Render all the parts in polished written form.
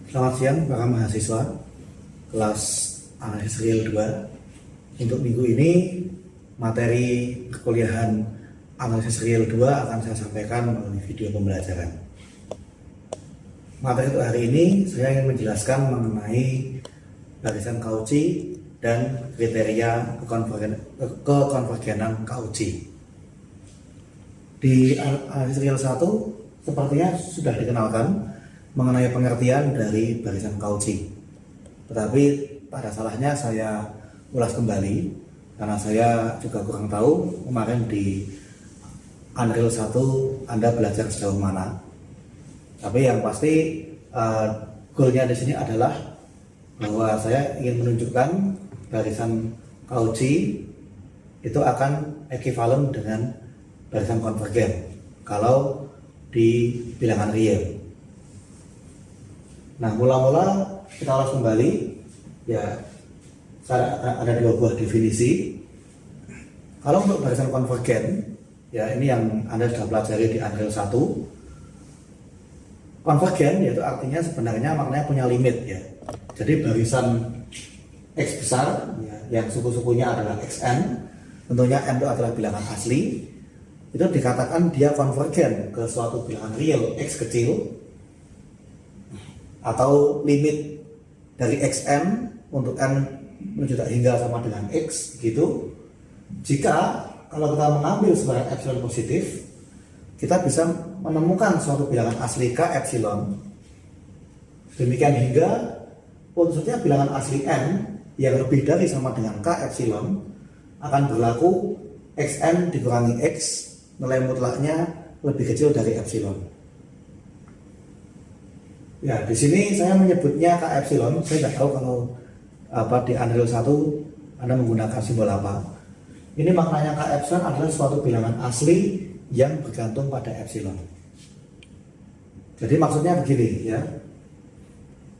Selamat siang para mahasiswa kelas analisis real 2. Untuk minggu ini materi perkuliahan analisis real 2 akan saya sampaikan melalui video pembelajaran. Materi untuk hari ini saya ingin menjelaskan mengenai barisan Cauchy dan kriteria kekonvergenan Cauchy. Di analisis real 1 sepertinya sudah dikenalkan mengenai pengertian dari barisan Cauchy. Tetapi pada salahnya saya ulas kembali karena saya juga kurang tahu kemarin di Unreal 1 Anda belajar sejauh mana. Tapi yang pasti goalnya di sini adalah bahwa saya ingin menunjukkan barisan Cauchy itu akan ekivalen dengan barisan konvergen kalau di bilangan real. Nah, mula-mula kita ulas kembali ya, ada dua buah definisi. Kalau untuk barisan konvergen ya, ini yang Anda sudah pelajari di Unreal 1. Konvergen yaitu artinya sebenarnya maknanya punya limit ya. Jadi barisan X besar ya, yang suku-sukunya adalah Xn, tentunya n itu adalah bilangan asli, itu dikatakan dia konvergen ke suatu bilangan real X kecil, atau limit dari Xn untuk n menuju hingga sama dengan X gitu. Jika kalau kita mengambil sebagai epsilon positif, kita bisa menemukan suatu bilangan asli K epsilon. Demikian hingga untuk setiap bilangan asli n yang lebih dari sama dengan K epsilon akan berlaku Xn dikurangi X, nilai mutlaknya lebih kecil dari epsilon. Ya, di sini saya menyebutnya K epsilon. Saya tidak tahu kalau di Unreal 1 Anda menggunakan simbol apa. Ini maknanya K epsilon adalah suatu bilangan asli yang bergantung pada epsilon. Jadi maksudnya begini ya.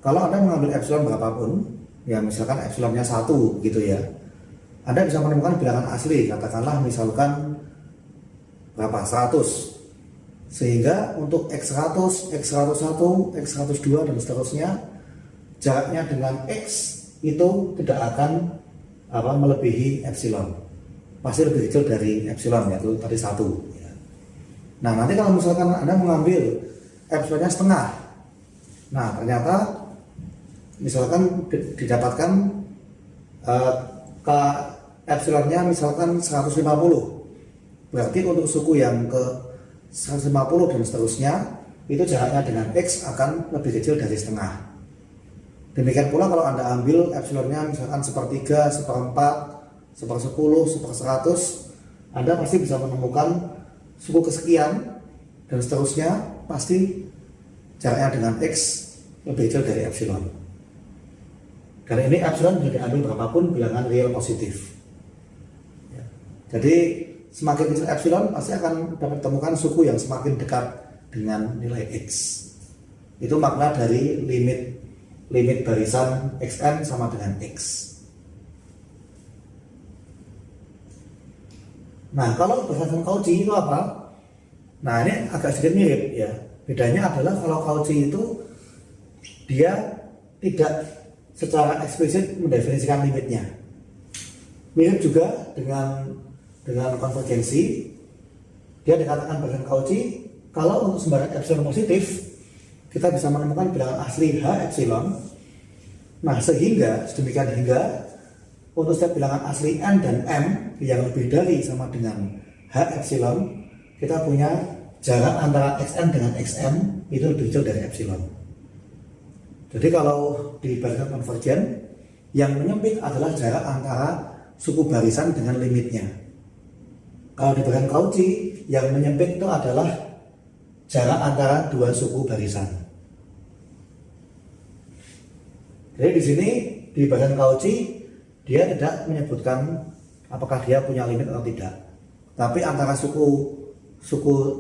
Kalau Anda mengambil epsilon berapapun, ya misalkan epsilonnya 1 gitu ya, Anda bisa menemukan bilangan asli, katakanlah misalkan berapa, 100. Sehingga untuk X100, X101, X102 dan seterusnya, jaraknya dengan X itu tidak akan melebihi epsilon. Pasti lebih kecil dari epsilon, yaitu tadi 1 ya. Nah, nanti kalau misalkan Anda mengambil epsilonnya setengah, nah ternyata misalkan didapatkan ke epsilonnya misalkan 150. Berarti untuk suku yang ke 150 dan seterusnya, itu jaraknya dengan X akan lebih kecil dari setengah. Demikian pula kalau Anda ambil epsilonnya misalkan 1/3, 1/4, 1/10, 1/100, Anda pasti bisa menemukan suku kesekian dan seterusnya, pasti jaraknya dengan X lebih kecil dari epsilon. Karena ini epsilon bisa diambil berapapun bilangan real positif. Jadi semakin kecil epsilon pasti akan dapat ditemukan suku yang semakin dekat dengan nilai X. Itu makna dari limit barisan Xn sama dengan X. Nah, kalau barisan Cauchy itu apa? Nah, ini agak sedikit mirip ya. Bedanya adalah kalau Cauchy itu dia tidak secara eksplisit mendefinisikan limitnya. Mirip juga dengan konvergensi. Dia dikatakan barisan Cauchy kalau untuk sembarang epsilon positif kita bisa menemukan bilangan asli H epsilon. Nah, sehingga sedemikian hingga untuk setiap bilangan asli n dan m yang lebih dari sama dengan H epsilon, kita punya jarak antara Xn dengan Xm itu lebih kecil dari epsilon. Jadi kalau di barisan konvergen, yang menyempit adalah jarak antara suku barisan dengan limitnya. Kalau di barisan Cauchy, yang menyempit itu adalah jarak antara dua suku barisan. Jadi di sini di barisan Cauchy dia tidak menyebutkan apakah dia punya limit atau tidak. Tapi antara suku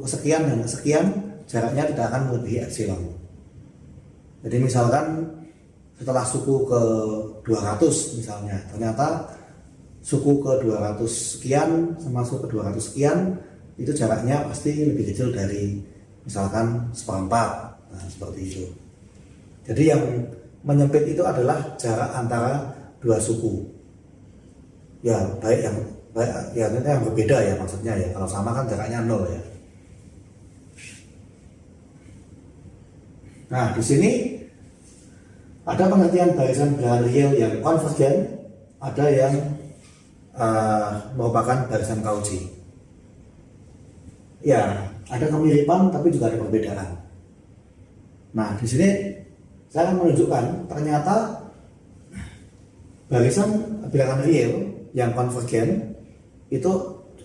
kesekian dan kesekian, jaraknya tidak akan melebihi epsilon. Jadi misalkan setelah suku ke 200 misalnya, ternyata suku ke 200 sekian sama suku ke 200 sekian, itu jaraknya pasti lebih kecil dari misalkan 1/4. Nah, seperti itu. Jadi yang menyempit itu adalah jarak antara dua suku. Ya, baik yang berbeda ya maksudnya ya. Kalau sama kan jaraknya 0 ya. Nah, di sini ada pengertian barisan bilangan real yang konvergen, ada yang merupakan barisan Cauchy. Ya, ada kemiripan tapi juga ada perbedaan. Nah, di sini saya akan menunjukkan ternyata barisan bilangan real yang konvergen itu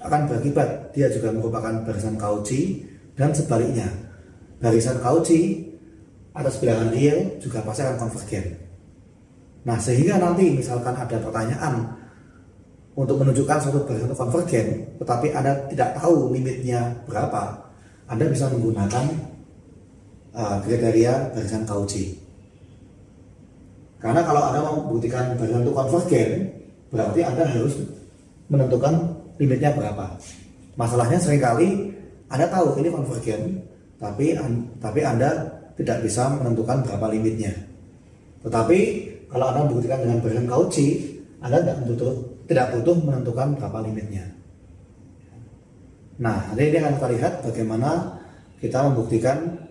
akan berakibat dia juga merupakan barisan Cauchy, dan sebaliknya barisan Cauchy atas bilangan real juga pasti akan konvergen. Nah, sehingga nanti misalkan ada pertanyaan untuk menunjukkan suatu barisan konvergen tetapi Anda tidak tahu limitnya berapa, Anda bisa menggunakan kriteria barisan Cauchy. Karena kalau Anda mau membuktikan barisan itu konvergen, berarti Anda harus menentukan limitnya berapa. Masalahnya seringkali Anda tahu ini konvergen, tapi Anda tidak bisa menentukan berapa limitnya. Tetapi kalau Anda membuktikan dengan barisan Cauchy, Anda tidak butuh menentukan berapa limitnya. Nah, nanti ini akan kita lihat bagaimana kita membuktikan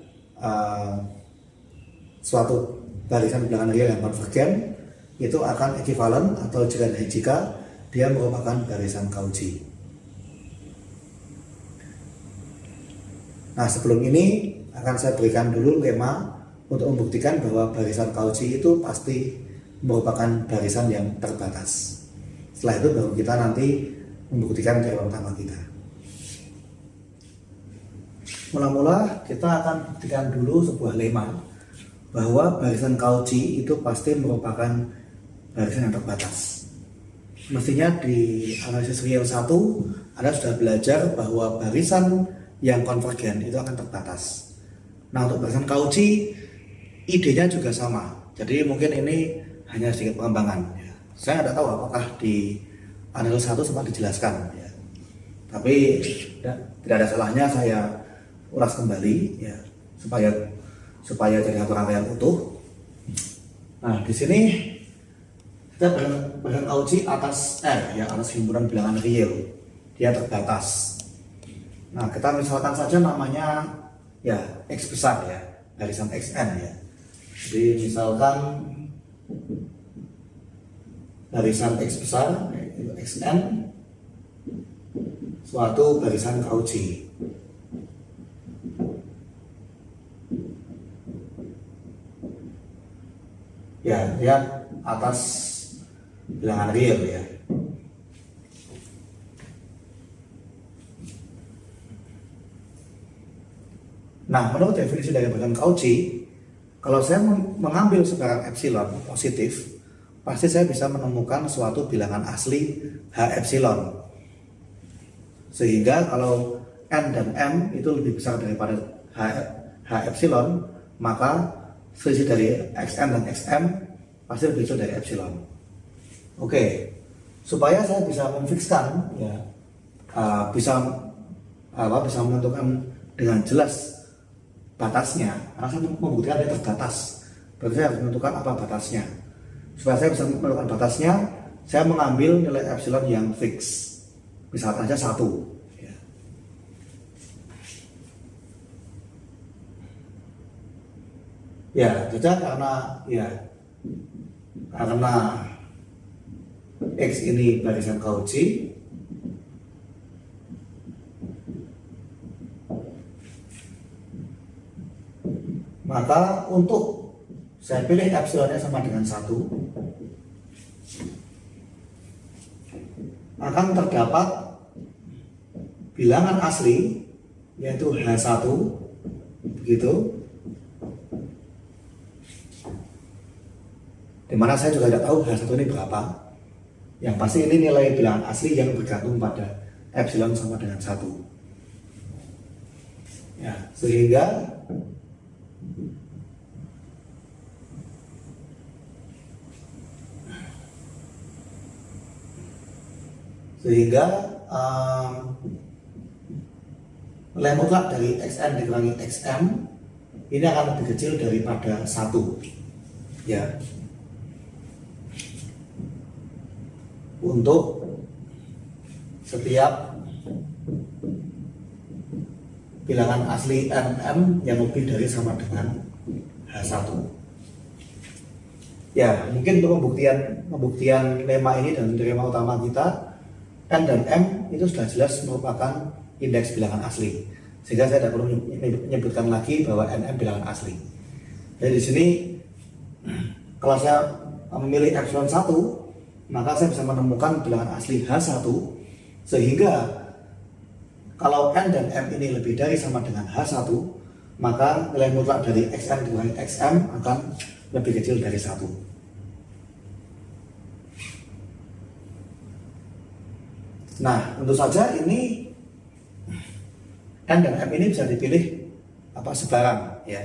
suatu barisan bilangan real yang konvergen itu akan ekivalen atau jika dia merupakan barisan Cauchy. Nah, sebelum ini akan saya berikan dulu lemma untuk membuktikan bahwa barisan Cauchy itu pasti merupakan barisan yang terbatas. Setelah itu baru kita nanti membuktikan teorema utama kita. Mula-mula kita akan buktikan dulu sebuah lemma bahwa barisan Cauchy itu pasti merupakan barisan yang terbatas. Mestinya di analisis real 1 Anda sudah belajar bahwa barisan yang konvergen itu akan terbatas. Nah, untuk barisan Cauchy idenya juga sama. Jadi mungkin ini hanya sedikit pengembangan ya. Saya tidak tahu apakah di analisis 1 sempat dijelaskan ya. Tapi tidak ada salahnya saya ulas kembali ya, supaya jadi satu rangkaian utuh. Nah, di sini kita barisan Cauchy atas R ya, atas himpunan bilangan real, dia terbatas. Nah, kita misalkan saja namanya ya X besar ya, barisan XN ya. Jadi misalkan barisan X besar itu XN suatu barisan Cauchy. Ya, dia atas bilangan real ya. Nah, menurut definisi dari barisan Cauchy, kalau saya mengambil sekarang epsilon positif, pasti saya bisa menemukan suatu bilangan asli H epsilon. Sehingga kalau N dan M itu lebih besar daripada H epsilon, maka selisih dari XN dan XM pasti lebih besar dari epsilon. Oke, supaya saya bisa memfikskan ya, bisa menentukan dengan jelas batasnya, karena saya membuktikan dia terbatas, berarti saya harus menentukan apa batasnya. Supaya saya bisa menentukan batasnya, saya mengambil nilai epsilon yang fix, misalkan saja 1 ya. Ya, jadi karena X ini barisan Cauchy, maka untuk saya pilih epsilonnya sama dengan 1, akan terdapat bilangan asli yaitu H1 begitu, dimana saya juga tidak tahu H1 ini berapa. Yang pasti ini nilai bilangan asli yang bergantung pada epsilon sama dengan 1 ya, sehingga nilai mutlak dari XN dikurangi XM ini akan lebih kecil daripada 1 ya. Untuk setiap bilangan asli NM yang lebih dari sama dengan H1. Ya, mungkin untuk pembuktian lemma ini dan lemma utama kita, N dan M itu sudah jelas merupakan indeks bilangan asli. Sehingga saya tidak perlu menyebutkan lagi bahwa NM bilangan asli. Jadi di sini kalau saya memilih epsilon 1, maka saya bisa menemukan bilangan asli H1, sehingga kalau N dan M ini lebih dari sama dengan H1, maka nilai mutlak dari Xn dikurangi Xm akan lebih kecil dari 1. Nah, tentu saja ini N dan M ini bisa dipilih sebarang ya.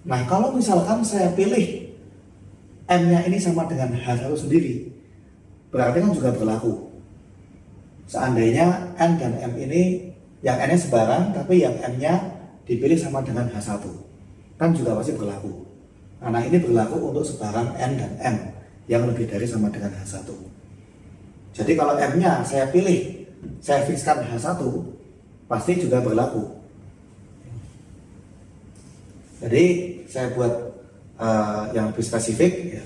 Nah, kalau misalkan saya pilih M-nya ini sama dengan H1 sendiri, berarti kan juga berlaku. Seandainya N dan M ini yang N-nya sebarang, tapi yang M-nya dipilih sama dengan H1, kan juga pasti berlaku. Karena ini berlaku untuk sebarang N dan M yang lebih dari sama dengan H1. Jadi kalau M-nya saya pilih, saya fixkan H1, pasti juga berlaku. Jadi saya buat yang lebih spesifik ya.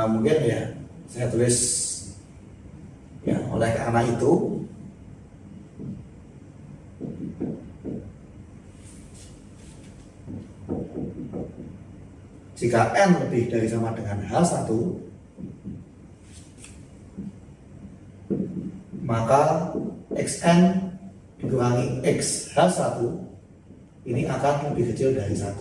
Mungkin ya saya tulis ya, oleh karena itu jika N lebih dari sama dengan H1, maka Xn dikurangi XH1 ini akan lebih kecil dari 1.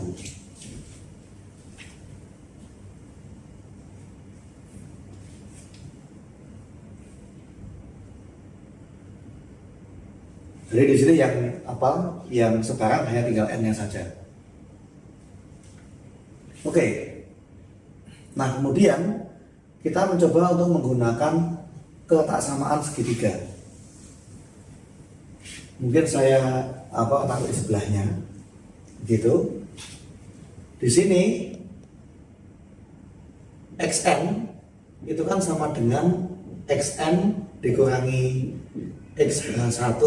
Jadi di sini yang sekarang hanya tinggal N-nya saja. Oke. Nah, kemudian kita mencoba untuk menggunakan ketaksamaan segitiga. Mungkin saya taruh di sebelahnya, gitu. Di sini Xn itu kan sama dengan Xn dikurangi XH1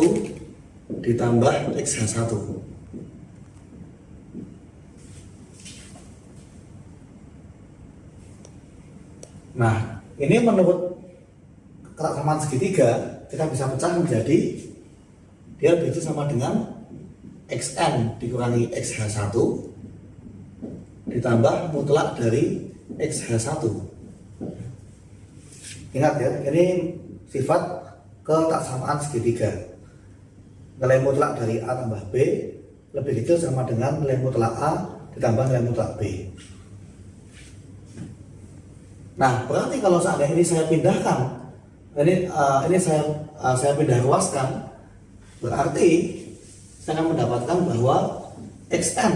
ditambah XH1. Nah, ini menurut ketaksamaan segitiga kita bisa pecah menjadi dia itu sama dengan Xn dikurangi XH1 ditambah mutlak dari XH1. Ingat ya, ini sifat ketaksamaan segitiga. Nilai mutlak dari A tambah B lebih kecil sama dengan nilai mutlak A ditambah nilai mutlak B. Nah, berarti kalau seandainya ini saya pindahkan, ini saya pindah ruaskan, berarti saya akan mendapatkan bahwa Xn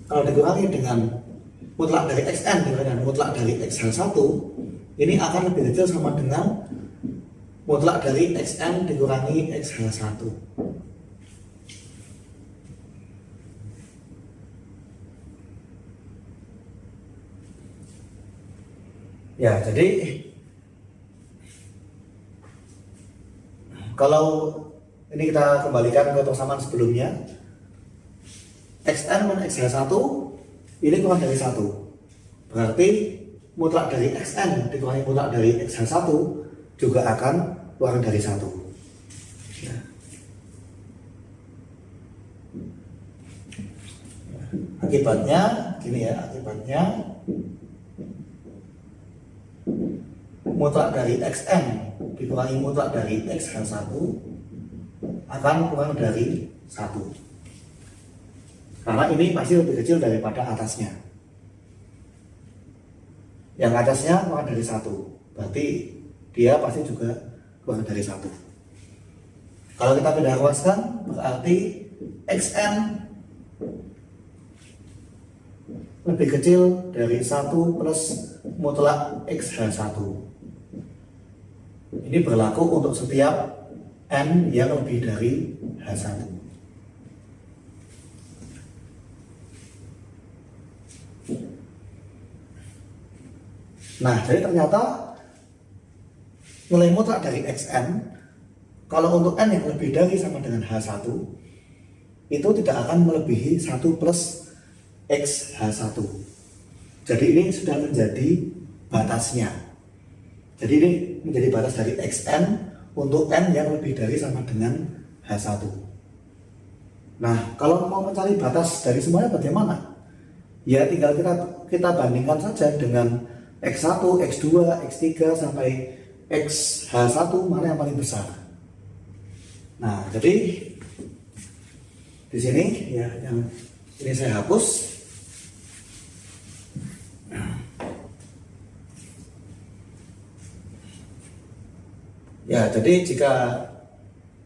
kalau dikurangi dengan mutlak dari Xn dengan mutlak dari XH1 ini akan lebih kecil sama dengan mutlak dari Xn dikurangi XH1. Ya, jadi kalau ini kita kembalikan ke persamaan sebelumnya, Xn dan XH1 ini kurang dari 1. Berarti mutlak dari Xn dikurangi mutlak dari XH1 juga akan kurang dari 1. Ya. Akibatnya gini ya, mutlak dari Xn dikurangi mutlak dari XH1 akan kurang dari 1. Karena ini pasti lebih kecil daripada atasnya. Yang atasnya kurang dari 1. Berarti dia pasti juga kurang dari 1. Kalau kita pindah ruaskan, berarti Xn lebih kecil dari 1 plus mutlak XH1. Ini berlaku untuk setiap N yang lebih dari H1. Nah, jadi ternyata nilai mutlak dari Xn, kalau untuk N yang lebih dari sama dengan H1, itu tidak akan melebihi 1 plus XH1. Jadi ini sudah menjadi batasnya. Jadi ini menjadi batas dari Xn untuk N yang lebih dari sama dengan H1. Nah, kalau mau mencari batas dari semuanya bagaimana? Ya tinggal kita bandingkan saja dengan X1, X2, X3 sampai XH1 mana yang paling besar. Nah, jadi di sini ya yang ini saya hapus. Ya, jadi jika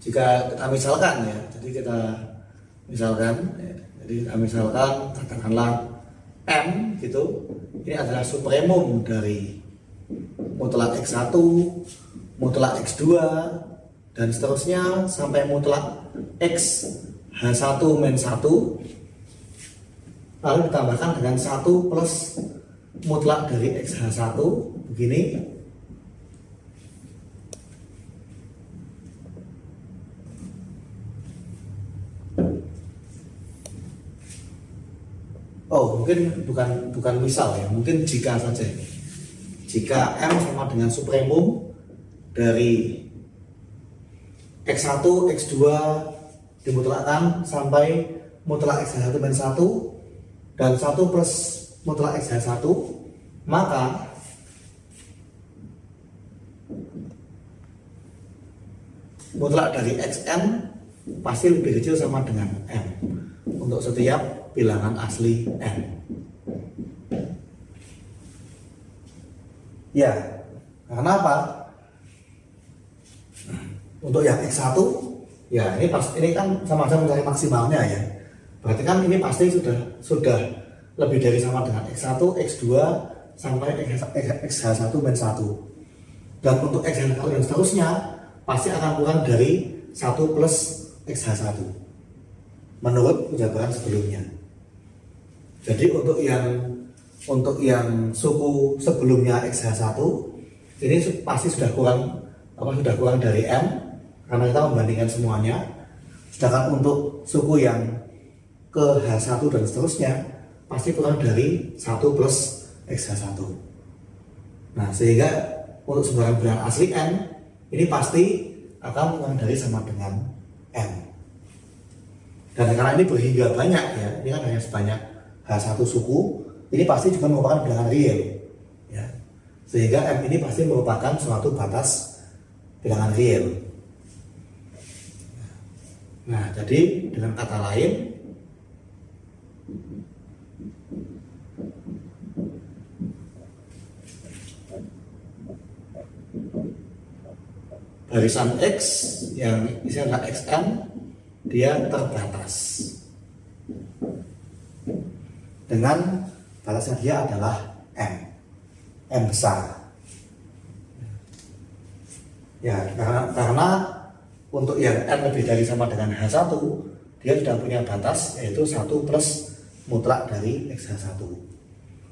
kita misalkan ya, jadi kita misalkan katakanlah M gitu, ini adalah supremum dari mutlak X1, mutlak X2 dan seterusnya sampai mutlak X H1 min 1, lalu ditambahkan dengan 1 plus mutlak dari XH1 begini. Oh, mungkin bukan misal ya, mungkin jika saja. Jika M sama dengan supremum dari X1, X2 dimutlakkan sampai mutlak XH1 min 1 dan 1 plus mutlak XH1, maka mutlak dari Xn pasti lebih kecil sama dengan M untuk setiap bilangan asli N. Ya, karena apa? Untuk yang X1, ya ini kan sama-sama mencari maksimalnya ya. Berarti kan ini pasti sudah lebih dari sama dengan X1, X2 sampai XH1 min 1. Dan untuk XH1 dan seterusnya pasti akan kurang dari 1 plus XH1 menurut penjabaran sebelumnya. Jadi untuk yang suku sebelumnya XH1 ini pasti sudah kurang dari M karena kita membandingkan semuanya. Sedangkan untuk suku yang ke H1 dan seterusnya pasti kurang dari 1 plus XH1. Nah, sehingga untuk sembarang bilangan asli N ini pasti akan kurang dari sama dengan M. Dan karena ini berhingga banyak ya, ini kan hanya sebanyak H1 suku, ini pasti juga merupakan bilangan real ya. Sehingga M ini pasti merupakan suatu batas bilangan real. Nah, jadi dengan kata lain, barisan X yang isinya adalah Xn, dia terbatas dengan batasnya dia adalah M besar. Ya, karena untuk yang N lebih dari sama dengan H1, dia sudah punya batas yaitu 1 plus mutlak dari XH1.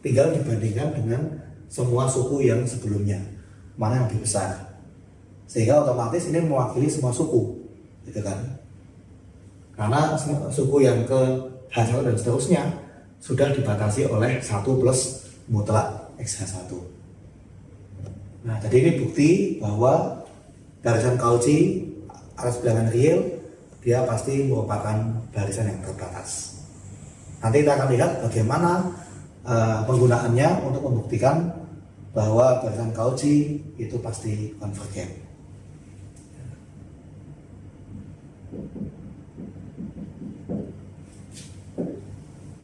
Tinggal dibandingkan dengan semua suku yang sebelumnya, mana yang lebih besar. Sehingga otomatis ini mewakili semua suku, gitu kan? Karena suku yang ke H1 dan seterusnya sudah dibatasi oleh 1 plus mutlak XH1. Nah, jadi ini bukti bahwa barisan Cauchy atas bilangan real dia pasti merupakan barisan yang terbatas. Nanti kita akan lihat bagaimana penggunaannya untuk membuktikan bahwa barisan Cauchy itu pasti konvergen.